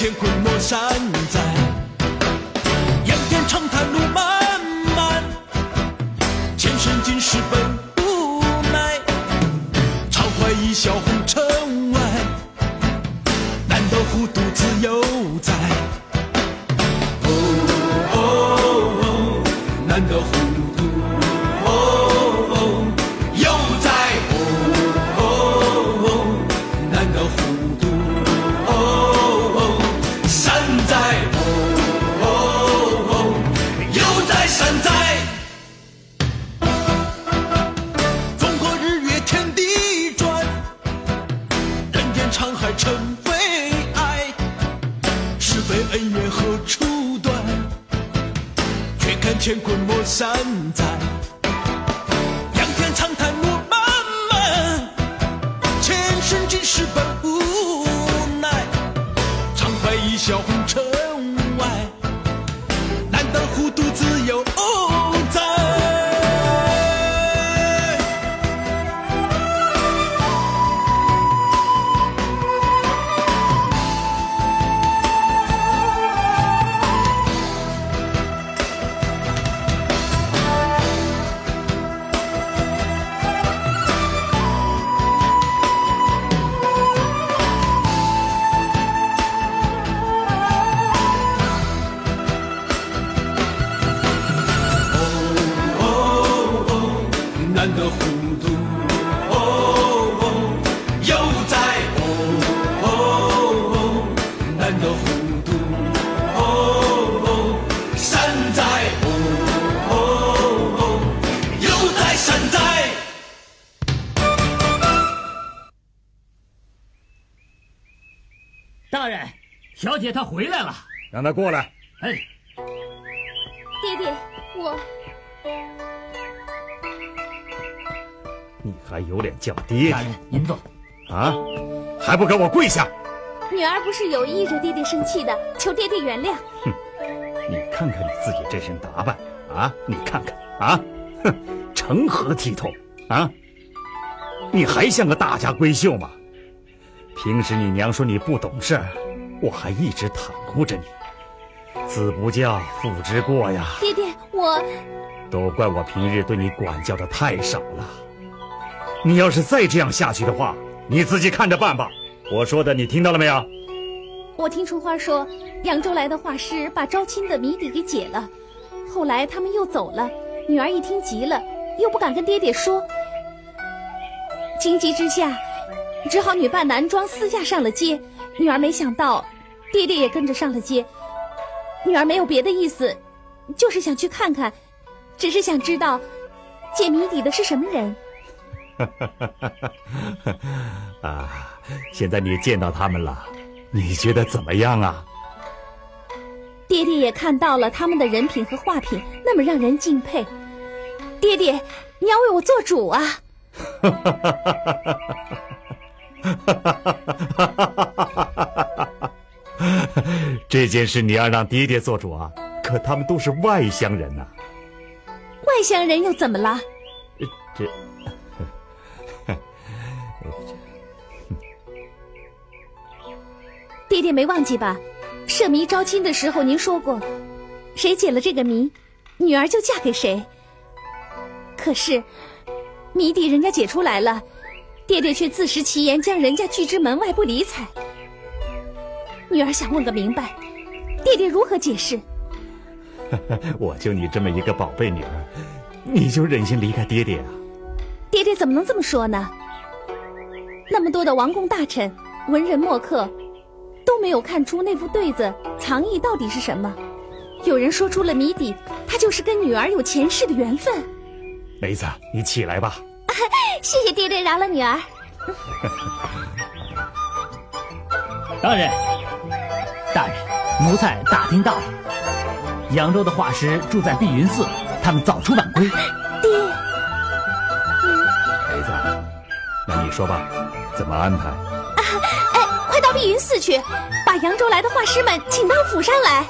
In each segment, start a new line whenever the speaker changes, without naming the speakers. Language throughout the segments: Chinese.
乾坤莫山在，仰天长叹路漫漫，前生今世本无奈，常怀一笑红尘外，难得糊涂自由在。哦哦哦，难得糊涂，哦哦，又在，哦哦哦，难得糊涂，哦哦，山在，哦哦哦，又在山在。纵横日月天地转，人间沧海成悲哀，是非恩怨何处断？却看乾坤莫山在，仰天长叹路漫漫，前生今世本无奈，常怀一笑红尘外，难得糊涂自由在。难得糊涂，哦哦，又在，哦哦，难得糊涂，哦哦，山在，哦哦，又在山在。
大人，小姐她回来了，
让她过来。
哎，
爹爹，我
你还有脸叫爹？
大人您坐。
啊，还不给我跪下！
女儿不是有意惹爹爹生气的，求爹爹原谅。
哼，你看看你自己这身打扮啊，你看看啊，哼，成何体统啊？你还像个大家闺秀吗？平时你娘说你不懂事，我还一直袒护着你。子不教，父之过呀。
爹爹，我
都怪我平日对你管教的太少了。你要是再这样下去的话，你自己看着办吧。我说的你听到了没有？
我听春花说，扬州来的画师把招亲的谜底给解了，后来他们又走了。女儿一听急了，又不敢跟爹爹说，情急之下，只好女扮男装私下上了街。女儿没想到，爹爹也跟着上了街。女儿没有别的意思，就是想去看看，只是想知道解谜底的是什么人。
啊，现在你见到他们了，你觉得怎么样啊？
爹爹也看到了他们的人品和画品，那么让人敬佩。爹爹，你要为我做主啊！
这件事你要让爹爹做主啊，可他们都是外乡人呐。
外乡人又怎么了？
这
爹爹没忘记吧？设谜招亲的时候您说过，谁解了这个谜，女儿就嫁给谁。可是谜底人家解出来了，爹爹却自食其言，将人家拒之门外不理睬。女儿想问个明白，爹爹如何解释？
我就你这么一个宝贝女儿，你就忍心离开爹爹啊？
爹爹怎么能这么说呢？那么多的王公大臣、文人墨客都没有看出那副对子藏意到底是什么。有人说出了谜底，他就是跟女儿有前世的缘分。
梅子，你起来吧。
谢谢爹爹饶了女儿。
大人，奴才打听到了，扬州的画师住在碧云寺，他们早出晚归。
爹，
梅子，那你说吧，怎么安排？
快到碧云寺去，把扬州来的画师们请到府上来。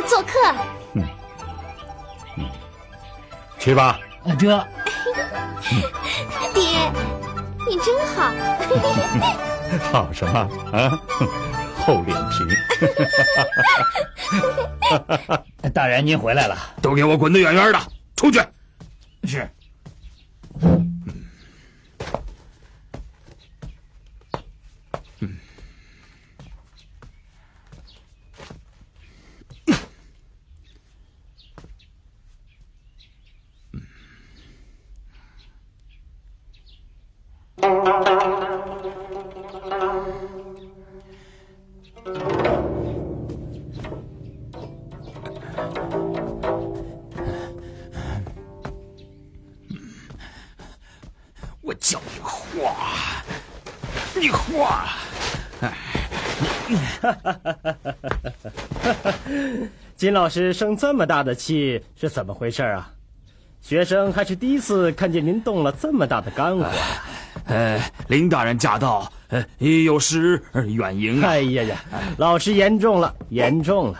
做客。
去吧。
爹，你真好。
好什么啊？厚脸皮。
大人您回来了，
都给我滚得远远的，出去。
是。
我叫你画，你画。
金老师生这么大的气是怎么回事啊？学生还是第一次看见您动了这么大的肝火。
林大人驾到，有失远迎。
哎呀呀，老师严重了，严重了！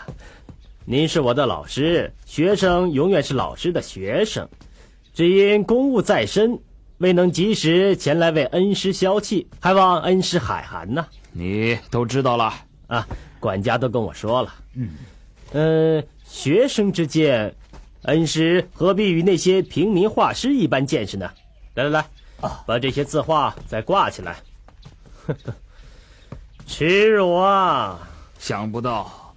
您是我的老师，学生永远是老师的学生，只因公务在身，未能及时前来为恩师消气，还望恩师海涵呢。
你都知道了
啊，管家都跟我说了。学生之见，恩师何必与那些平民画师一般见识呢？来，把这些字画再挂起来。耻辱啊！
想不到，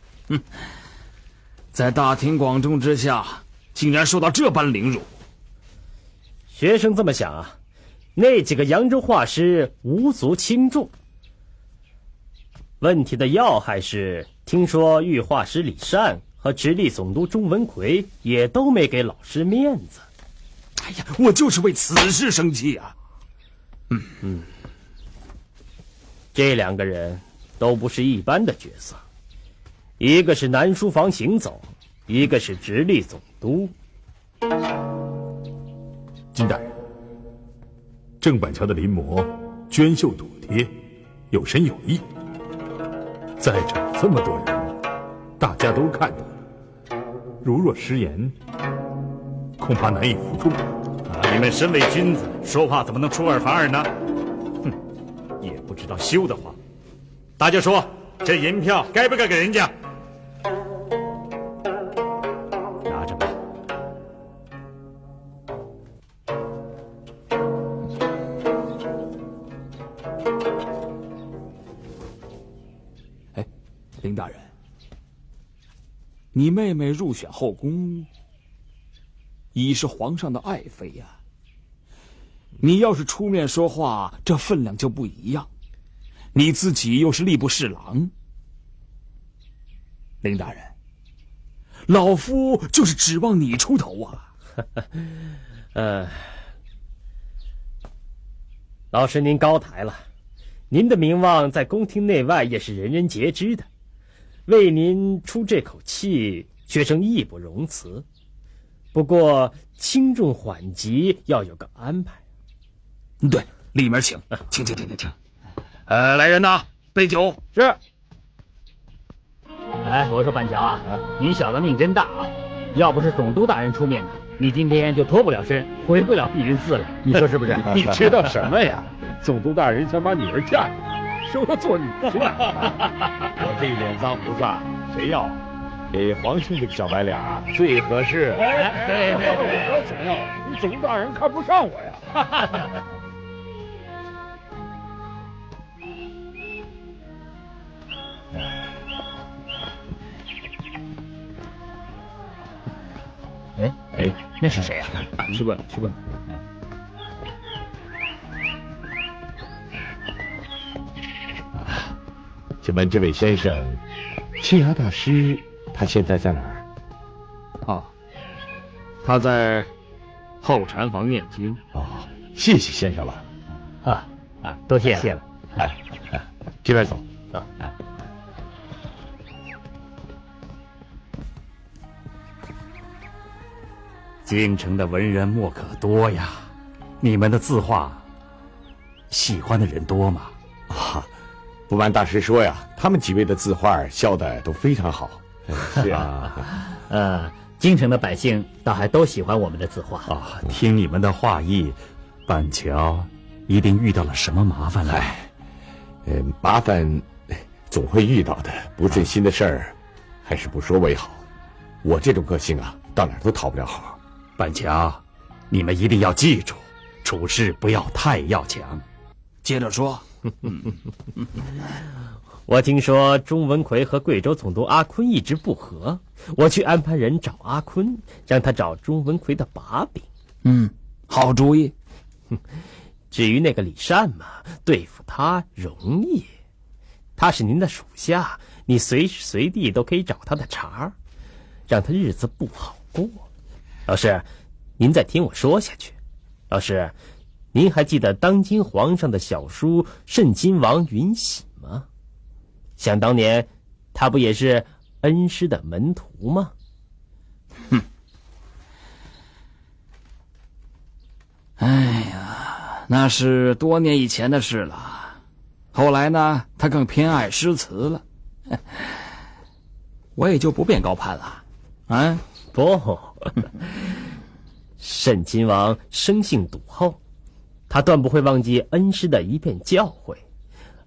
在大庭广众之下，竟然受到这般凌辱。
学生这么想啊，那几个扬州画师无足轻重。问题的要害是，听说御画师李善和直隶总督钟文奎也都没给老师面子。
哎呀，我就是为此事生气啊！
这两个人都不是一般的角色，一个是南书房行走，一个是直隶总督。
金大人，郑板桥的临摹娟秀妥帖，有深有意。在场这么多人，大家都看到了，如若失言，恐怕难以服众。
你们身为君子，说话怎么能出尔反尔呢？也不知道羞得慌。大家说，这银票该不该给人家？拿着吧。
林大人，你妹妹入选后宫，已是皇上的爱妃呀。你要是出面说话，这分量就不一样。你自己又是吏部侍郎，林大人，老夫就是指望你出头啊。
老师您高抬了，您的名望在宫廷内外也是人人皆知的。为您出这口气，学生义不容辞。不过轻重缓急要有个安排。
对，里面请，请。来人呐，备酒。
是。
哎，我说板桥啊，你小子命真大啊！要不是总督大人出面呢，你今天就脱不了身，回不了碧云寺了。你说是不是？
你知道什么呀？总督大人想把女儿嫁给我，收她做女婿。我这脸脏胡子谁要？给皇兄这个小白脸最合适。对，我想要，你总督大人看不上我呀。
哎，那是谁啊？
去问。请问这位先生，青崖大师他现在在哪儿？
他在后禅房念经。
谢谢先生了。
多谢了。
这边走。
京城的文人墨可多呀，你们的字画，喜欢的人多吗？
不瞒大师说呀，他们几位的字画笑得都非常好。是啊。
京城的百姓倒还都喜欢我们的字画。
听你们的画艺，板桥一定遇到了什么麻烦了。
麻烦总会遇到的，不顺心的事儿，还是不说为好。我这种个性啊，到哪儿都讨不了好。
板桥，你们一定要记住，处事不要太要强。
接着说。
我听说钟文奎和贵州总督阿坤一直不和，我去安排人找阿坤，让他找钟文奎的把柄。
好主意。
至于那个李善嘛，对付他容易，他是您的属下，你随时随地都可以找他的茬，让他日子不好过。老师，您再听我说下去。老师，您还记得当今皇上的小叔慎亲王允禧吗？想当年，他不也是恩师的门徒吗？
哎呀，那是多年以前的事了。后来呢，他更偏爱诗词了，我也就不便高攀了。
不，慎亲王生性笃厚，他断不会忘记恩师的一片教诲。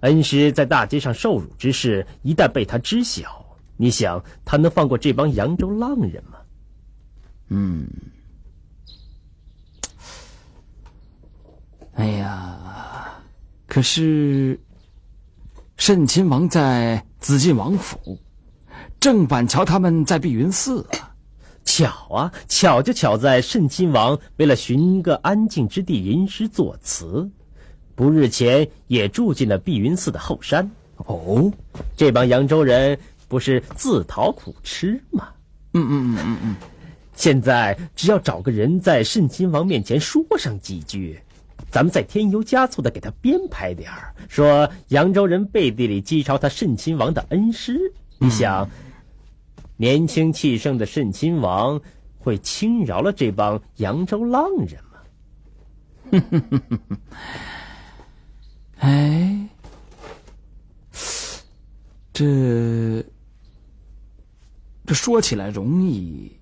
恩师在大街上受辱之事，一旦被他知晓，你想他能放过这帮扬州浪人吗？
哎呀，可是慎亲王在紫禁王府，郑板桥他们在碧云寺啊。
巧啊，巧就巧在慎亲王为了寻个安静之地吟诗作词，不日前也住进了碧云寺的后山。这帮扬州人不是自讨苦吃吗？现在只要找个人在慎亲王面前说上几句，咱们再添油加醋的给他编排点儿，说扬州人背地里讥嘲他慎亲王的恩师。你想，年轻气盛的慎亲王会轻饶了这帮扬州浪人吗？
哎，这说起来容易，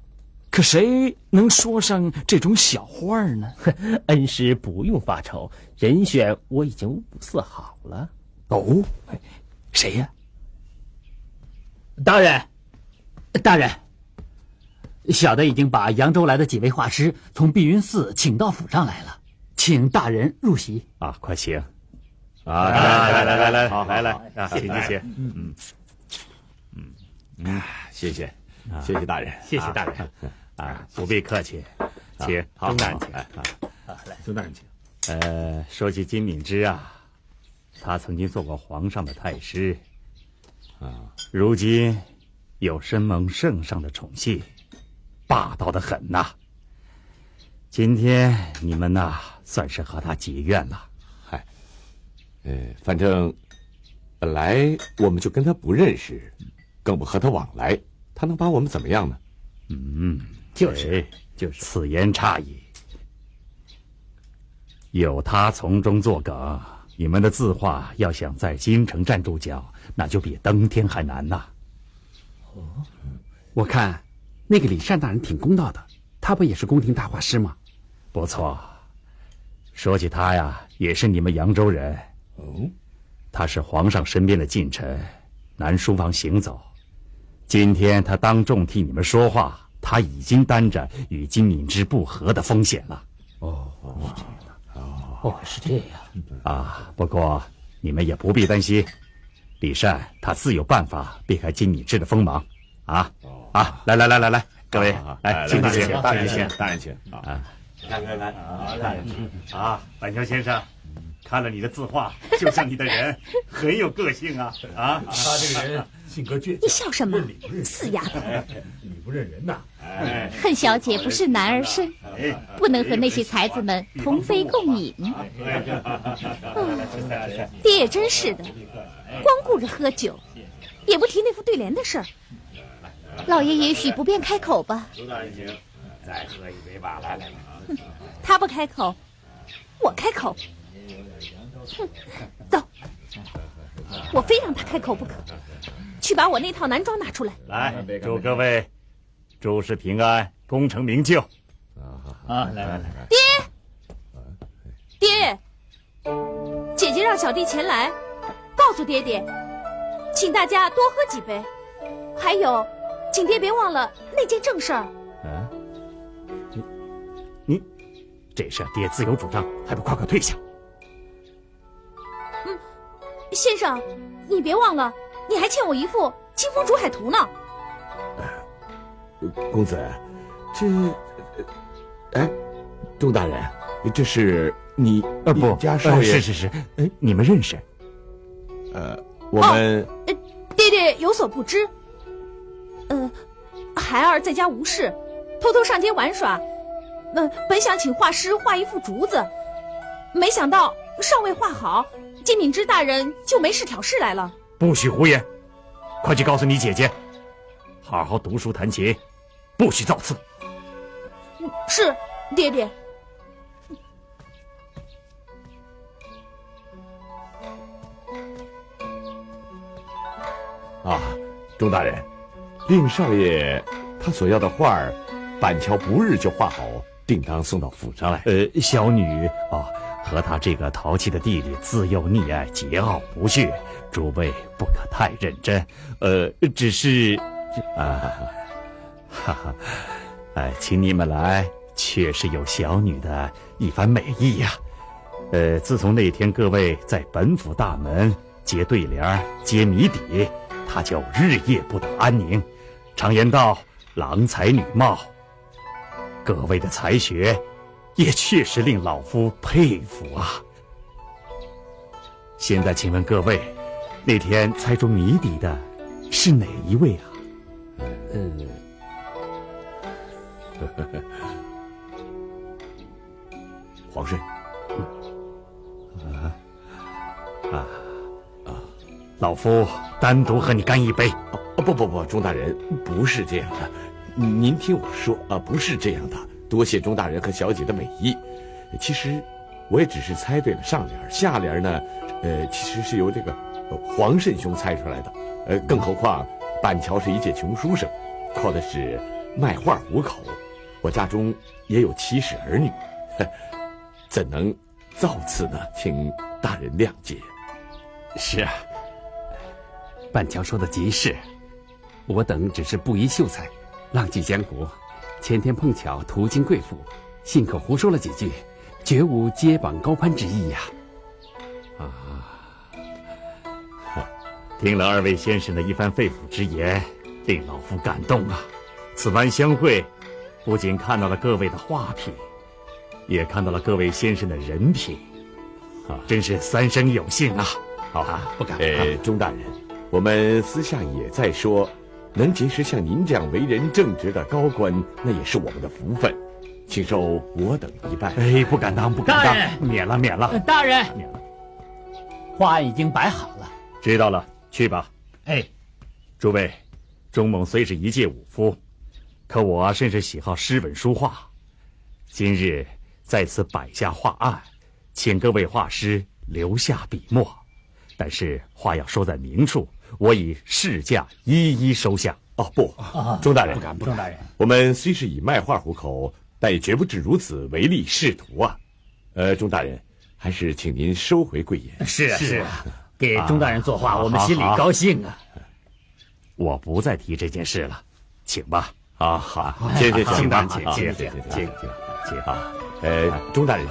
可谁能说上这种小话呢？
恩师不用发愁，人选我已经物色好了。
谁呀？
大人，小的已经把扬州来的几位画师从碧云寺请到府上来了，请大人入席。
快请。来，好，来，请。
谢谢大人，
谢谢大人。不必客气，请钟大人请。
来，钟大人请。
说起金敏之啊，他曾经做过皇上的太师，如今又身蒙圣上的宠幸，霸道的很呐。今天你们呐，算是和他结怨了。
反正本来我们就跟他不认识，更不和他往来，他能把我们怎么样呢？
就是此言差矣。有他从中作梗，你们的字画要想在京城站住脚，那就比登天还难呐。
我看那个李善大人挺公道的，他不也是宫廷大画师吗？
不错，说起他呀，也是你们扬州人。他是皇上身边的近臣，南书房行走。今天他当众替你们说话，他已经担着与金敏之不和的风险了。
是这样。
不过你们也不必担心，李善他自有办法避开金敏之的锋芒。来，各位，来，请，
大人请。
来，板桥先生，看了你的字画，就像你的人，很有个性啊！
他这个人性格倔强。
你笑什么？死丫头！
你不认人呐？
恨小姐不是男儿身，不能和那些才子们同妃共饮。爹也真是的，光顾着喝酒，也不提那副对联的事儿。老爷也许不便开口吧。
再喝一杯吧，来。
他不开口，我开口。走，我非让他开口不可。去把我那套男装拿出来。
来，祝各位诸事平安，功成名就。
来。
爹，姐姐让小弟前来，告告诉爹爹，请大家多喝几杯。还有，请爹别忘了那件正事儿。
你这事爹自有主张，还不快快退下？
先生，你别忘了，你还欠我一副清风竹海图呢。
公子，钟大人，这是你
不
家少爷？
是，你们认识？
我们
爹爹有所不知，孩儿在家无事，偷偷上街玩耍，本想请画师画一幅竹子，没想到尚未画好，金敏之大人就没事挑事来了。
不许胡言，快去告诉你姐姐，好好读书弹琴，不许造次。
是，爹爹。
钟大人，令少爷他所要的画儿，板桥不日就画好，定当送到府上来。
小女和他这个淘气的弟弟自幼溺爱，桀骜不驯，诸位不可太认真。只是请你们来，确实有小女的一番美意呀。自从那天各位在本府大门接对联、接谜底，他就日夜不得安宁。常言道，郎才女貌，各位的才学也确实令老夫佩服啊。现在请问各位，那天猜中谜底的是哪一位啊？
皇顺。
老夫单独和你干一杯。
不，钟大人，不是这样的，您听我说不是这样的。多谢钟大人和小姐的美意。其实我也只是猜对了上联，下联呢，其实是由这个黄慎兄猜出来的。更何况板桥是一介穷书生，靠的是卖画糊口，我家中也有妻室儿女，怎能造次呢？请大人谅解。
是啊，板桥说的极是，我等只是布衣秀才，浪迹江湖，前天碰巧途经贵府，信口胡说了几句，绝无接榜高攀之意呀。
听了二位先生的一番肺腑之言，令老夫感动啊。此番相会，不仅看到了各位的画品，也看到了各位先生的人品，真是三生有幸啊。好，不敢。
钟大人，我们私下也在说，能结识像您这样为人正直的高官，那也是我们的福分，请受我等一拜。
不敢当，不敢当。免了。
大人，
免了。
画案已经摆好了。
知道了，去吧。诸位，钟猛虽是一介武夫，可我甚是喜好诗文书画。今日在此摆下画案，请各位画师留下笔墨，但是话要收在明处，我以市价一一收下。
不，钟大人，
不敢。钟大人，
我们虽是以卖画糊口，但也绝不至如此唯利是图啊。钟大人，还是请您收回贵言。
是啊，给钟大人作画，我们心里高兴啊。
我不再提这件事了，请吧。
好，请
请吧，
请
啊。
钟大人，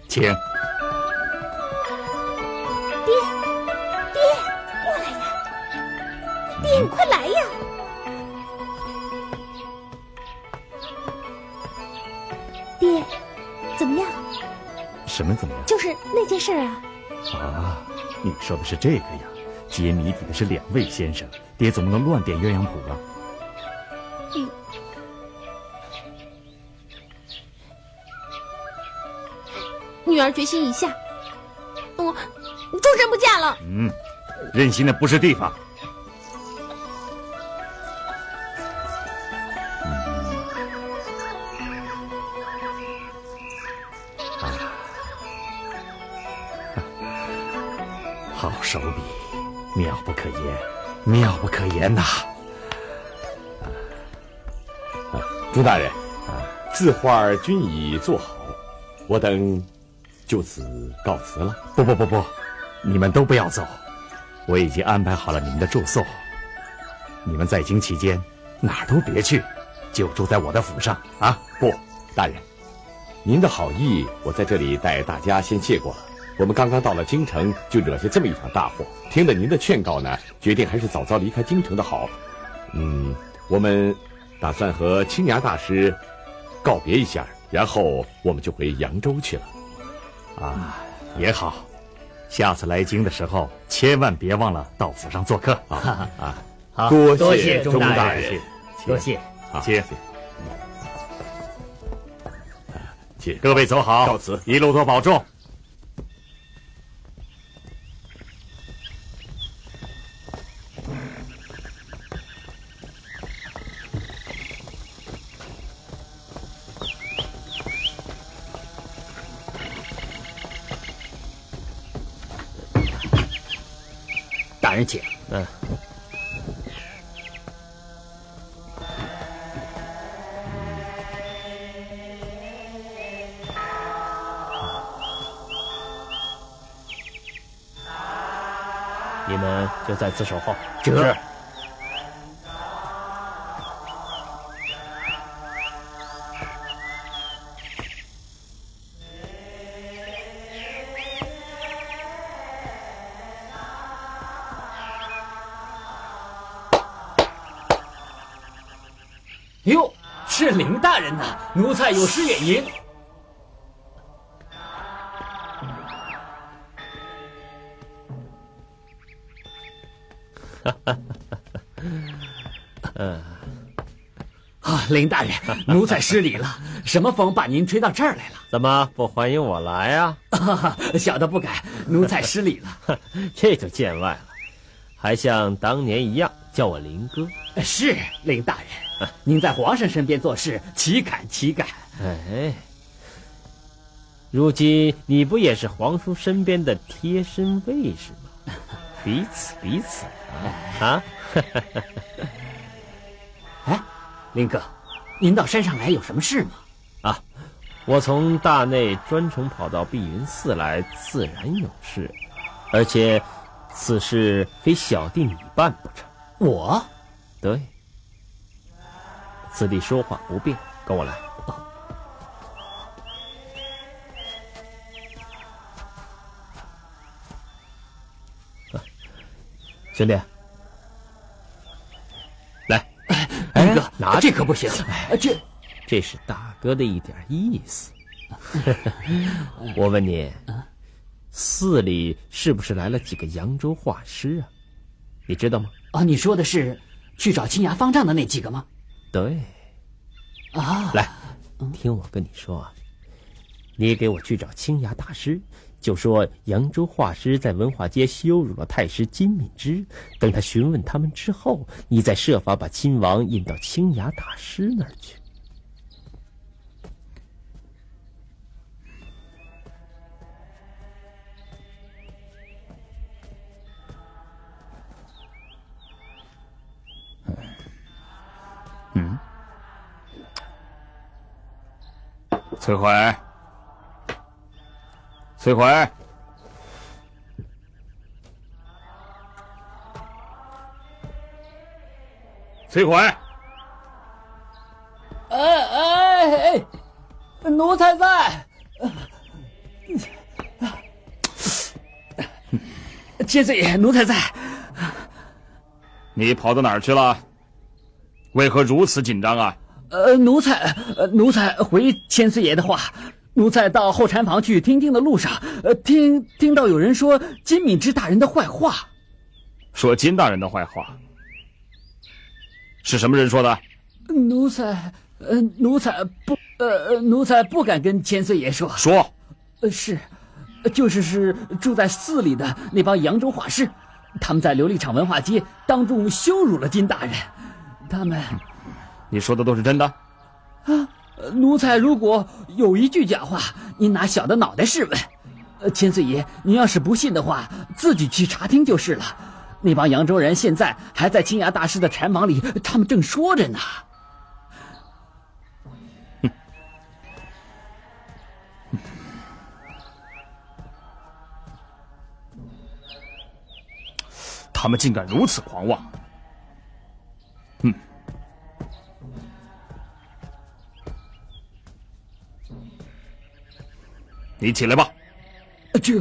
请。
爹，过来呀！爹，你快来呀！爹，怎么样？
什么怎么样？
就是那件事啊。
你说的是这个呀？揭谜底的是两位先生，爹怎么能乱点鸳鸯谱啊？
女儿决心已下，终身不嫁了。
任性的不是地方。好手笔，妙不可言呐！
钟大人，字画均已做好，我等就此告辞了？
不，你们都不要走，我已经安排好了你们的住宿。你们在京期间哪儿都别去，就住在我的府上啊！
不，大人，您的好意我在这里代大家先谢过了。我们刚刚到了京城，就惹下这么一场大祸。听了您的劝告呢，决定还是早早离开京城的好。我们打算和青崖大师告别一下，然后我们就回扬州去了。
啊，也好。下次来京的时候，千万别忘了到府上做客啊！
好，
多
谢
钟
大
人，
多谢。
谢。
各位走好，
告辞，
一路多保重。
大人请。
你们就在此守候。
是。哟，是林大人呐！奴才有失远迎。林大人，奴才失礼了。什么风把您吹到这儿来了？
怎么不欢迎我来啊？
小的不敢，奴才失礼了。
这就见外了，还像当年一样叫我林哥。
是林大人，您在皇上身边做事，岂敢岂敢。
哎，如今你不也是皇叔身边的贴身卫士吗？彼此啊！
哎，林哥，您到山上来有什么事吗？
啊，我从大内专程跑到碧云寺来，自然有事，而且此事非小弟你办不成。
我？
对，此地说话不便，跟我来。兄弟，来，
林哥，
拿
这可不行，
这是大哥的一点意思。我问你，寺里是不是来了几个扬州画师啊？你知道吗？
啊，你说的是去找青崖方丈的那几个吗？
对。
啊，
来，听我跟你说啊，你给我去找青崖大师，就说扬州画师在文化街羞辱了太师金敏之，等他询问他们之后，你再设法把亲王引到青崖大师那儿去。
崔回，崔回，崔回，
奴才在。千岁爷，奴才在。
你跑到哪儿去了？为何如此紧张啊？
奴才回千岁爷的话，奴才到后禅房去听的路上，听到有人说金敏之大人的坏话。
说金大人的坏话？是什么人说的？
奴才不敢跟千岁爷说。
说。
是住在寺里的那帮扬州画师，他们在琉璃厂文化街当众羞辱了金大人。他们，
你说的都是真的？
啊，奴才如果有一句假话，您拿小的脑袋试问。千岁爷，您要是不信的话，自己去查听就是了。那帮扬州人现在还在青崖大师的禅房里，他们正说着呢。
他们竟敢如此狂妄！你起来吧。
这。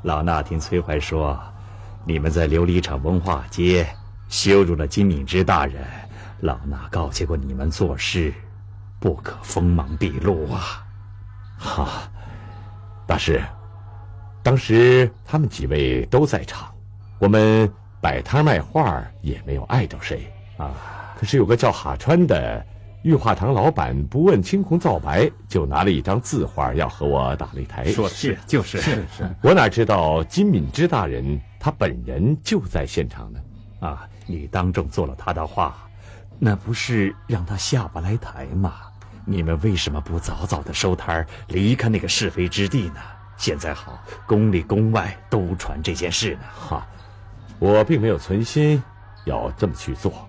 老衲听崔怀说，你们在琉璃厂文化街羞辱了金敏之大人，老衲告诫过你们做事不可锋芒毕露啊！
大师，当时他们几位都在场，我们摆摊卖画也没有碍着谁啊。可是有个叫哈川的玉画堂老板，不问青红皂白，就拿了一张字画要和我打擂台。
说的是，就是。
我哪知道金敏之大人他本人就在现场呢？
你当众做了他的画，那不是让他下不来台吗？你们为什么不早早的收摊离开那个是非之地呢？现在好，宫里宫外都传这件事呢。
我并没有存心要这么去做，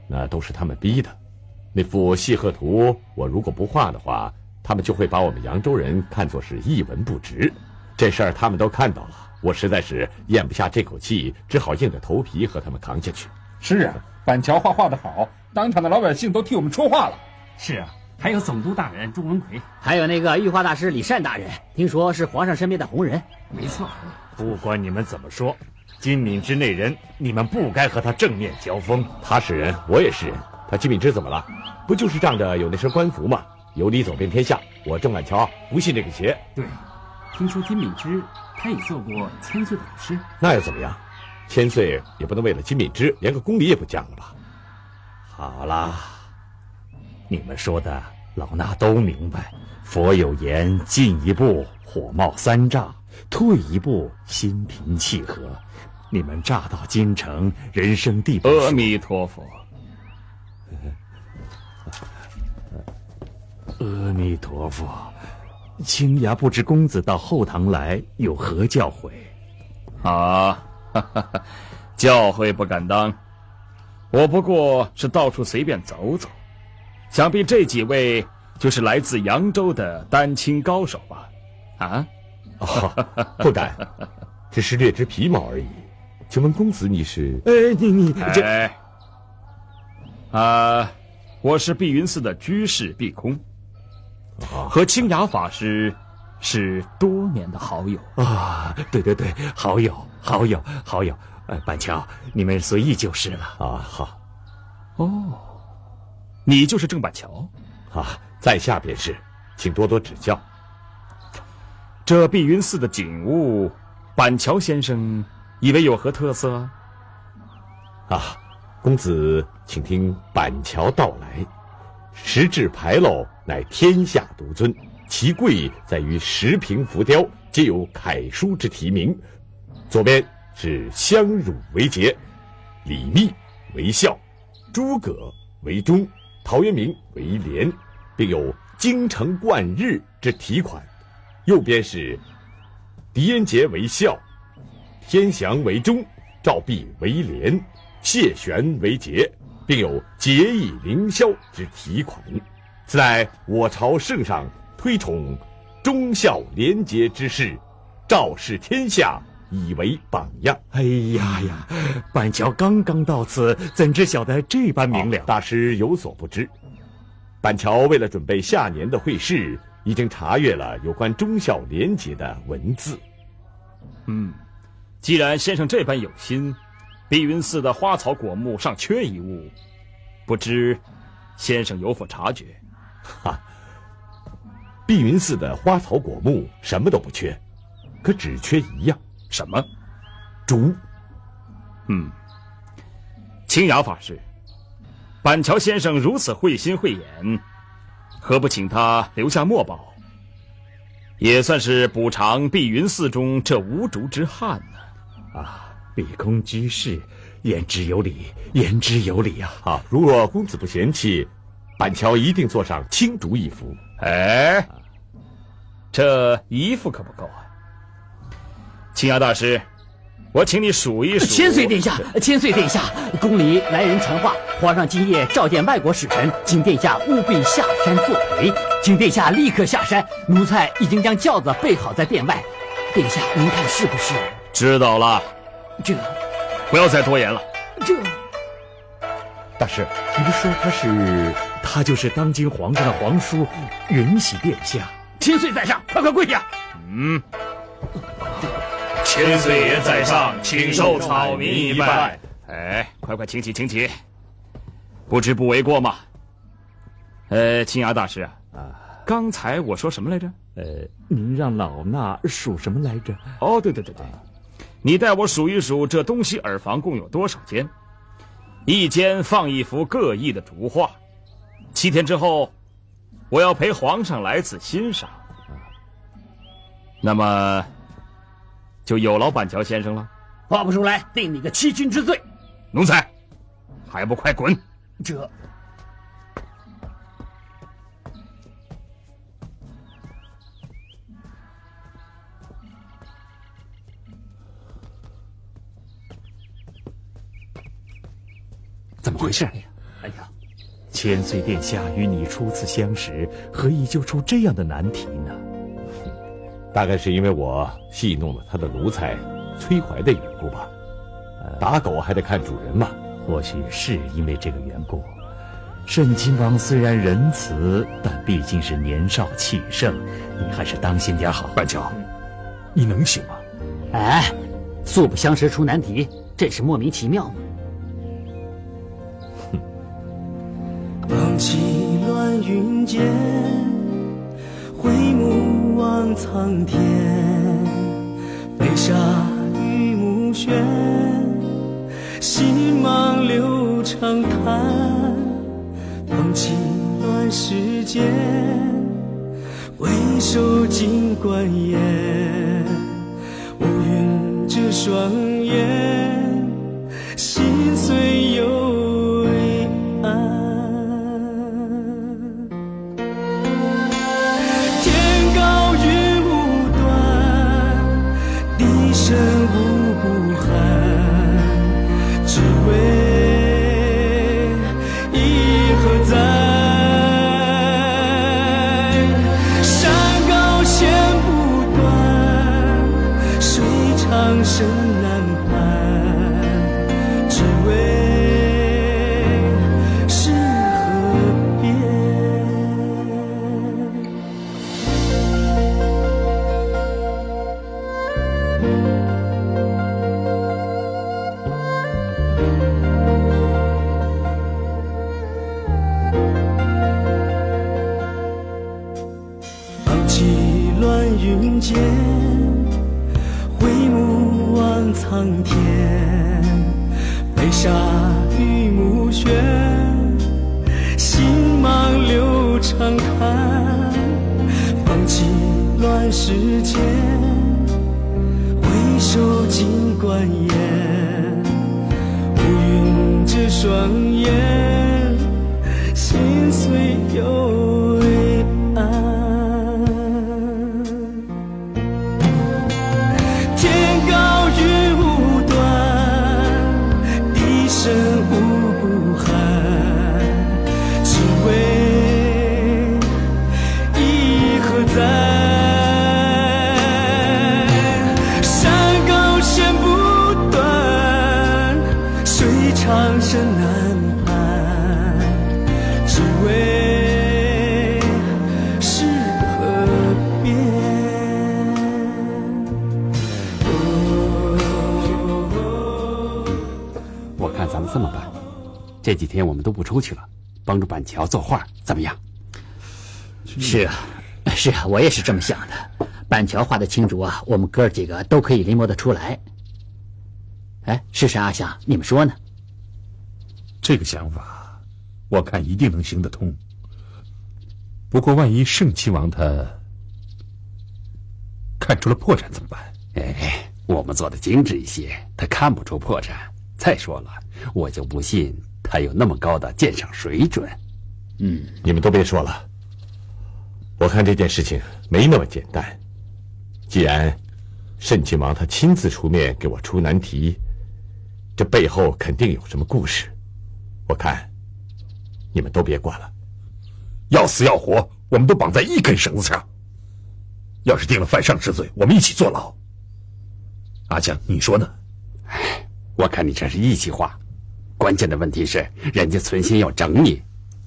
那都是他们逼的。那幅细鹤图，我如果不画的话，他们就会把我们扬州人看作是一文不值。这事儿他们都看到了，我实在是咽不下这口气，只好硬着头皮和他们扛下去。
是啊，板桥画得好，当场的老百姓都替我们说话了。
是啊，还有总督大人朱文奎，
还有那个御画大师李善大人，听说是皇上身边的红人。
没错。
不管你们怎么说，金敏之那人，你们不该和他正面交锋。
他是人，我也是人。他金敏之怎么了？不就是仗着有那身官服吗？有理走遍天下。我郑板桥不信这个邪。
对，听说金敏之他也做过千岁的老师。
那又怎么样？千岁也不能为了金敏之连个公礼也不讲了吧？
好啦，你们说的老衲都明白。佛有言，进一步火冒三丈，退一步心平气和。你们乍到京城，人生地不熟。
阿弥陀佛。
阿弥陀佛，青牙不知公子到后堂来有何教诲？
教诲不敢当，我不过是到处随便走走，想必这几位就是来自扬州的丹青高手吧？
不敢，只是略知皮毛而已。请问公子你是？
我是碧云寺的居士碧空，和清雅法师是多年的好友。
对，好友。板桥，你们随意就是了。
好。
你就是郑板桥？
在下便是，请多多指教。
这碧云寺的景物，板桥先生以为有何特色？
公子请听板桥道来。石质牌楼乃天下独尊，其贵在于10瓶浮雕皆有楷书之题名。左边是相辱为节，李密为孝，诸葛为忠，陶渊明为廉，并有京城贯日之题款。右边是狄仁杰为孝，天祥为忠，赵弼为廉，谢玄为节，并有节义凌霄之题款。此乃我朝圣上推崇忠孝廉洁之士，昭示天下，以为榜样。
哎呀，板桥刚刚到此，怎知晓得这般明了？
大师有所不知，板桥为了准备下年的会试，已经查阅了有关忠孝廉洁的文字。
既然先生这般有心，碧云寺的花草果木尚缺一物，不知先生有否察觉？
碧云寺的花草果木什么都不缺，可只缺一样。
什么？
竹。
清雅法师，板桥先生如此慧心慧眼，何不请他留下墨宝，也算是补偿碧云寺中这无竹之憾呢？
碧空居士言之有理啊！
如果公子不嫌弃，板桥一定做上青竹一幅。
这一幅可不够啊！清雅大师，我请你数一数。
千岁殿下，宫里来人传话，皇上今夜召见外国使臣，请殿下务必下山作陪。请殿下立刻下山，奴才已经将轿子备好在殿外，殿下您看是不是？
知道了。
这，
不要再多言了。
这，
大师，你们说他就是当今皇上的皇叔允禧殿下。
千岁在上，快跪下。
千岁爷在上，请受草民一拜。哎，快请起，请起，不知不为过嘛。青崖大师啊，刚才我说什么来着？
您让老衲数什么来着？
哦，对，你带我数一数这东西耳房共有多少间，一间放一幅各异的竹画，7天之后，我要陪皇上来此欣赏。那么，就有劳板桥先生了。
画不出来，定你个欺君之罪。
奴才，还不快滚！
这。
怎么回事？
哎呀，千岁殿下与你初次相识，何以就出这样的难题呢？
大概是因为我戏弄了他的奴才崔怀的缘故吧。打狗还得看主人嘛。
或许是因为这个缘故。慎亲王虽然仁慈，但毕竟是年少气盛，你还是当心点好。
板桥，你能行吗？
哎，素不相识出难题，真是莫名其妙嘛。
望起乱云间，回目望苍天，飞沙与暮轩，心忙流长叹。放弃乱世间，回首尽关颜，乌云遮双眼，心碎又微暗。天高云无端，地深无不寒，只为深难攀，只为是河边。放弃乱云间，回目望苍天，飞沙与暮轩，心忙流长叹。放弃乱世间，回首尽关颜，乌云遮双眼，心碎又微暗。深无不寒，只为一何在？山高线不断，水长深难攀，只为是河边。
咱们这么办，这几天我们都不出去了，帮助板桥作画，怎么样？
是啊，我也是这么想的。板桥画的青竹啊，我们哥儿几个都可以临摹得出来。哎，是谁阿香？你们说呢？
这个想法，我看一定能行得通。不过，万一盛亲王他看出了破绽怎么办？
哎，我们做的精致一些，他看不出破绽。再说了，我就不信他有那么高的鉴赏水准。
你们都别说了，我看这件事情没那么简单。既然慎亲王他亲自出面给我出难题，这背后肯定有什么故事。我看你们都别管了。
要死要活，我们都绑在一根绳子上。要是定了犯上之罪，我们一起坐牢。阿江，你说呢？
我看你这是义气话，关键的问题是，人家存心要整你，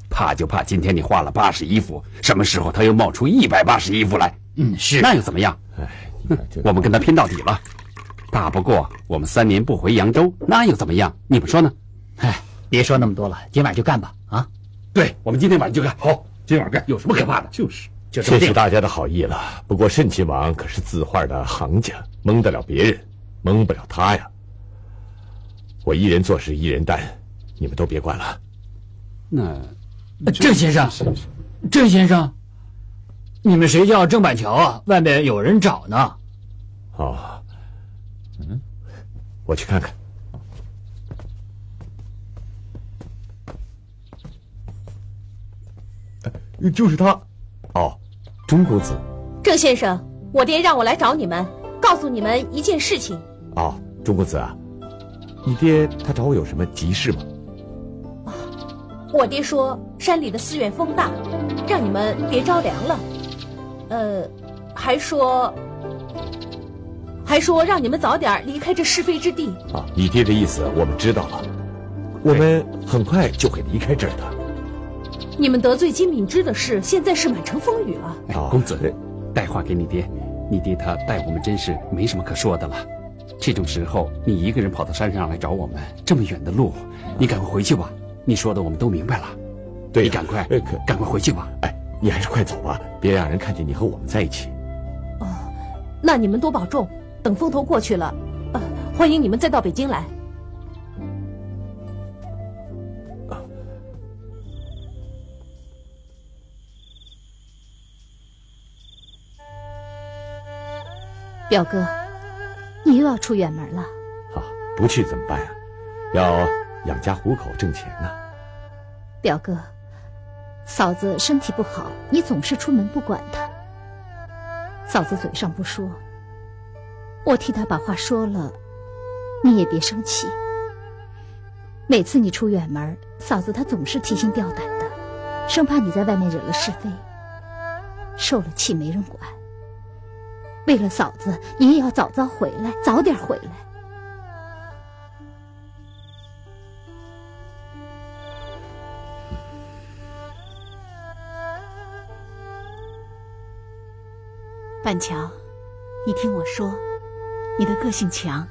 怕就怕今天你画了81幅，什么时候他又冒出181幅来？
是，
那又怎么样？我们跟他拼到底了，打不过我们3年不回扬州，那又怎么样？你们说呢？
别说那么多了，今晚就干吧！啊，
对，我们今天晚上就干。
好，今晚干，
有什么可怕的？
就是。
谢谢大家的好意了。不过慎亲王可是字画的行家，蒙得了别人，蒙不了他呀。我一人做事一人担，你们都别管了。
那
郑先生，郑先生，你们谁叫郑板桥啊？外面有人找呢。
哦，我去看看。就是他。哦，钟公子。
郑先生，我爹让我来找你们，告诉你们一件事情。
哦，钟公子啊，你爹他找我有什么急事吗？
我爹说山里的寺院风大，让你们别着凉了。还说让你们早点离开这是非之地。
啊，你爹的意思我们知道了，我们很快就会离开这儿的。
你们得罪金敏之的事，现在是满城风雨了。
公子，带话给你爹，你爹他待我们真是没什么可说的了。这种时候，你一个人跑到山上来找我们，这么远的路，你赶快回去吧。你说的我们都明白了。
对，
你赶快回去吧。
你还是快走吧，别让人看见你和我们在一起。
哦，那你们多保重，等风头过去了，欢迎你们再到北京来。表哥，你又要出远门了？
啊，不去怎么办呀？要养家糊口挣钱呢。
表哥，嫂子身体不好，你总是出门不管她。嫂子嘴上不说，我替她把话说了，你也别生气。每次你出远门，嫂子她总是提心吊胆的，生怕你在外面惹了是非，受了气没人管。为了嫂子，你也要早回来，早点回来。
板桥，你听我说，你的个性强，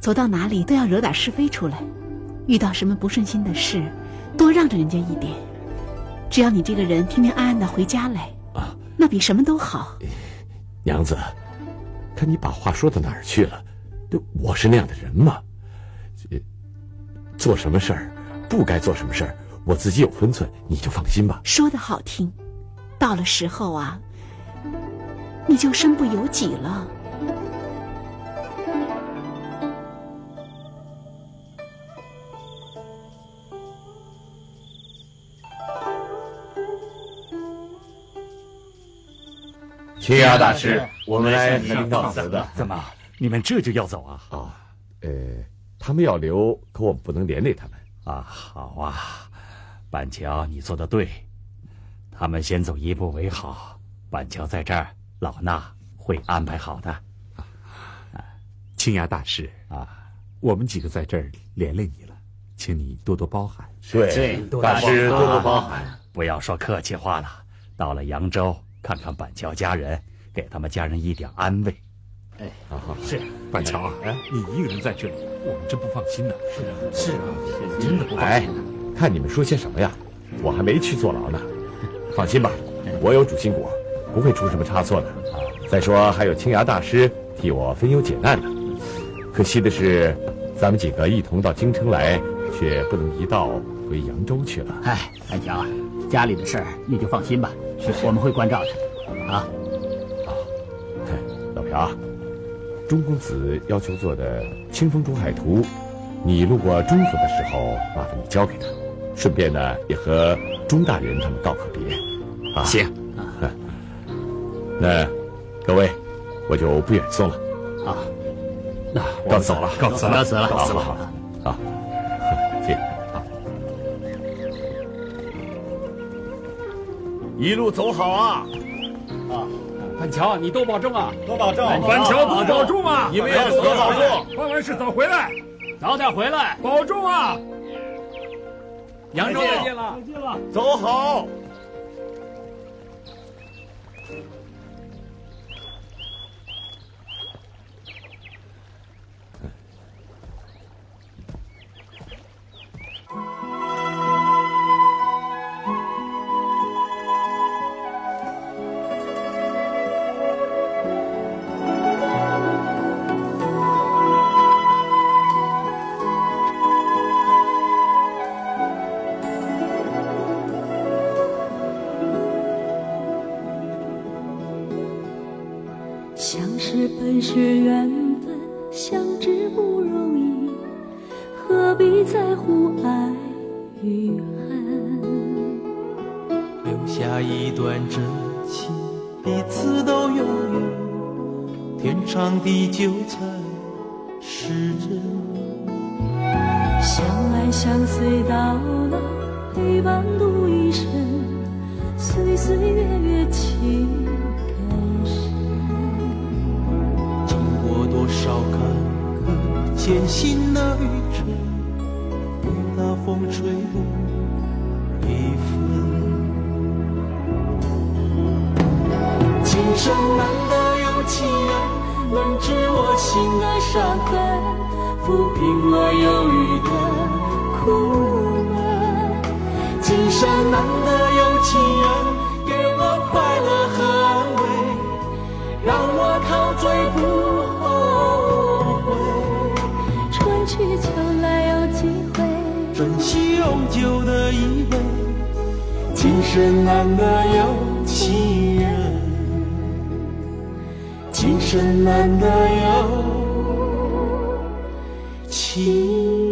走到哪里都要惹点是非出来，遇到什么不顺心的事，多让着人家一点。只要你这个人平平安安的回家来，那比什么都好。
娘子，看你把话说到哪儿去了？我是那样的人吗？做什么事儿，不该做什么事儿，我自己有分寸，你就放心吧。
说得好听，到了时候啊，你就身不由己了。
青崖大师，我们来和您告辞的。
怎么，你们这就要走啊？
他们要留，可我们不能连累他们
啊。好啊，板桥，你做得对，他们先走一步为好。板桥在这儿，老衲会安排好的。
青崖大师啊，我们几个在这儿连累你了，请你多多包涵。
对，大师多多包涵。
不要说客气话了，到了扬州，看看板桥家人，给他们家人一点安慰。
是板桥啊，你一个人在这里，我们真不放心呢。是啊，真的不放心。
看你们说些什么呀？我还没去坐牢呢。放心吧，我有主心骨，不会出什么差错的。再说还有青崖大师替我分忧解难呢。可惜的是，咱们几个一同到京城来，却不能一道回扬州去了。
板桥，家里的事儿你就放心吧，我们会关照的。
老朴，钟公子要求做的《清风中海图》，你路过钟府的时候，麻烦你交给他，顺便呢也和钟大人他们道个别。
行。
那各位，我就不远送了。
那
告辞了，
告辞了。
好，谢谢。一路走好啊！
板桥，你多保重啊！
多保重，
板桥多保重啊！
你们要多保重。
办完事早回来，
早点回来，
保重啊！
扬州
再见了，
走好。
相识本是缘分，相知不容易，何必在乎爱与恨？
留下一段真情，彼此都拥有，天长地久才是真。
相爱相随到老，陪伴度一生，岁岁月月情更深。
多少坎坷艰辛的旅程，雨打风吹不离分。今生难得有情人，能知我心的伤痕，抚平我忧郁的苦闷。今生难得有情人，给我快乐和安慰，让我陶醉不
去将来有机会，
珍惜永久的依偎。今生难得有情人，今生难得有情人。